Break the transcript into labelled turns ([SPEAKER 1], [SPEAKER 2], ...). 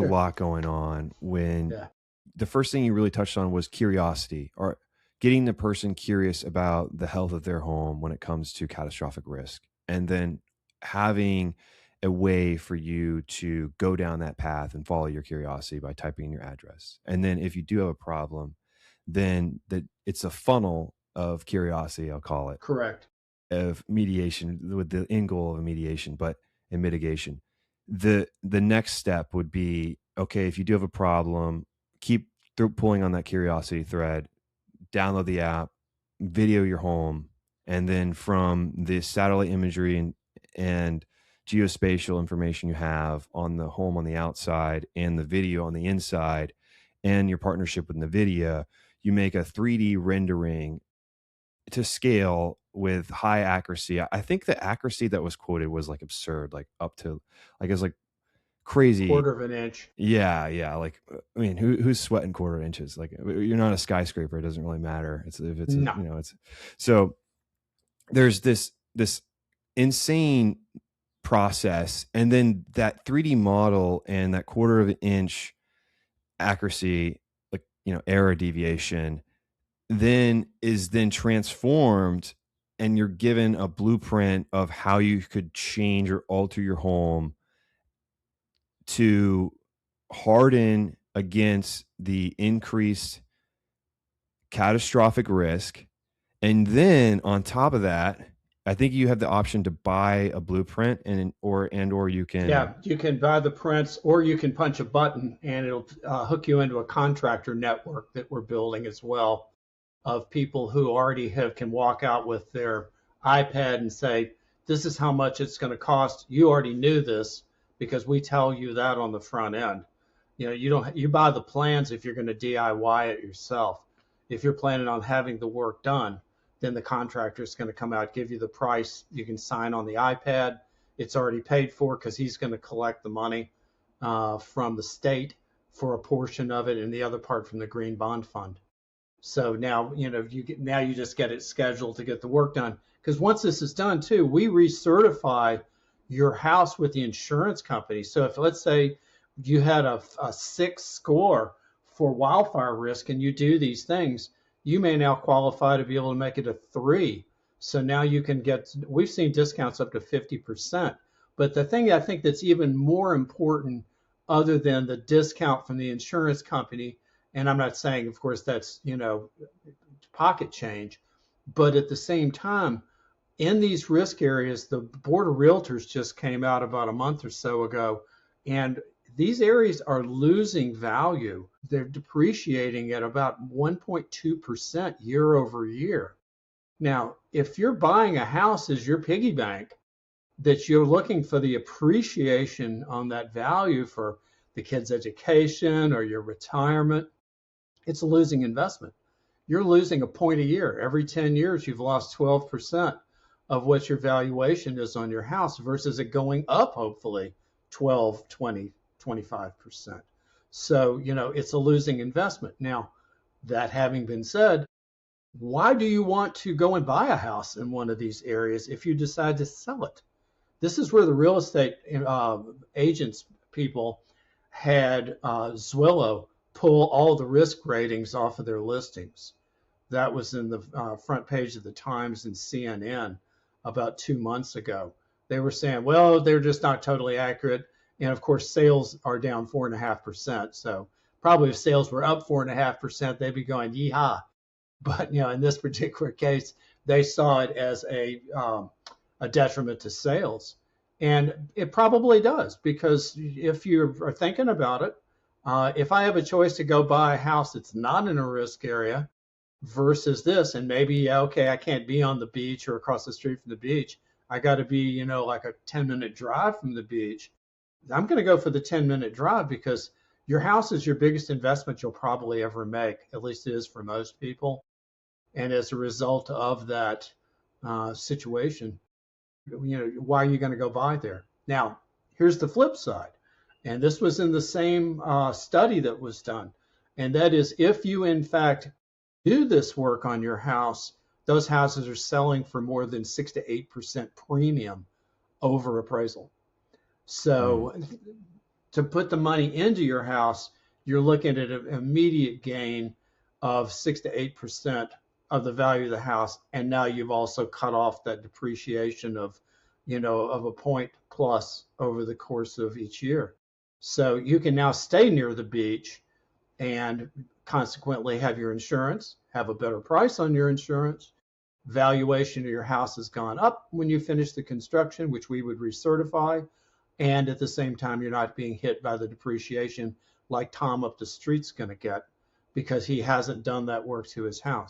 [SPEAKER 1] lot going on when
[SPEAKER 2] Yeah.
[SPEAKER 1] the first thing you really touched on was curiosity, or getting the person curious about the health of their home when it comes to catastrophic risk. And then having a way for you to go down that path and follow your curiosity by typing in your address. And then if you do have a problem, then it's a funnel of curiosity, I'll call it,
[SPEAKER 2] Correct.
[SPEAKER 1] of mediation with the end goal of a mediation, but in mitigation. The next step would be, okay, if you do have a problem, keep pulling on that curiosity thread, download the app, video your home, and then from the satellite imagery and geospatial information you have on the home on the outside and the video on the inside and your partnership with NVIDIA, you make a 3D rendering to scale with high accuracy. I think the accuracy that was quoted was like absurd, like up to, like, it's like crazy.
[SPEAKER 2] Quarter of an inch.
[SPEAKER 1] Yeah. Like, I mean, who's sweating quarter inches? Like, you're not a skyscraper. It doesn't really matter. It's if it's
[SPEAKER 2] No.
[SPEAKER 1] it's so there's this insane process, and then that 3D model and that quarter of an inch accuracy, like, error deviation, then is then transformed, and you're given a blueprint of how you could change or alter your home to harden against the increased catastrophic risk. And then on top of that, I think you have the option to buy a blueprint or you can.
[SPEAKER 2] Yeah, you can buy the prints, or you can punch a button and it'll hook you into a contractor network that we're building as well, of people who already can walk out with their iPad and say, this is how much it's going to cost. You already knew this because we tell you that on the front end. You buy the plans if you're going to DIY it yourself. If you're planning on having the work done, then the contractor is going to come out, give you the price. You can sign on the iPad. It's already paid for because he's going to collect the money from the state for a portion of it, and the other part from the Green Bond Fund. So now, you just get it scheduled to get the work done. Because once this is done too, we recertify your house with the insurance company. So if, let's say, you had a 6 score for wildfire risk and you do these things, you may now qualify to be able to make it a 3. So now you can we've seen discounts up to 50%. But the thing I think that's even more important, other than the discount from the insurance company, and I'm not saying, of course, that's, pocket change, but at the same time, in these risk areas, the Board of Realtors just came out about a month or so ago, and these areas are losing value. They're depreciating at about 1.2% year over year. Now, if you're buying a house as your piggy bank, that you're looking for the appreciation on that value for the kids' education or your retirement, it's a losing investment. You're losing a point a year. Every 10 years, you've lost 12% of what your valuation is on your house versus it going up, hopefully, 12, 20, 25%. So, it's a losing investment. Now, that having been said, why do you want to go and buy a house in one of these areas if you decide to sell it? This is where the real estate agents people had Zwillow pull all the risk ratings off of their listings. That was in the front page of the Times and CNN about 2 months ago. They were saying, well, they're just not totally accurate. And of course, sales are down 4.5%. So probably if sales were up 4.5%, they'd be going, yeehaw. But, in this particular case, they saw it as a detriment to sales. And it probably does, because if you are thinking about it, if I have a choice to go buy a house that's not in a risk area versus this, and maybe, okay, I can't be on the beach or across the street from the beach. I got to be, like a 10-minute drive from the beach. I'm going to go for the 10-minute drive because your house is your biggest investment you'll probably ever make. At least it is for most people. And as a result of that situation, why are you going to go buy there? Now, here's the flip side. And this was in the same study that was done. And that is, if you, in fact, do this work on your house, those houses are selling for more than 6 to 8% premium over appraisal. So To put the money into your house, you're looking at an immediate gain of 6 to 8% of the value of the house. And now you've also cut off that depreciation of, of a point plus over the course of each year. So you can now stay near the beach and consequently have your insurance, have a better price on your insurance. Valuation of your house has gone up when you finish the construction, which we would recertify. And at the same time, you're not being hit by the depreciation like Tom up the street's going to get because he hasn't done that work to his house.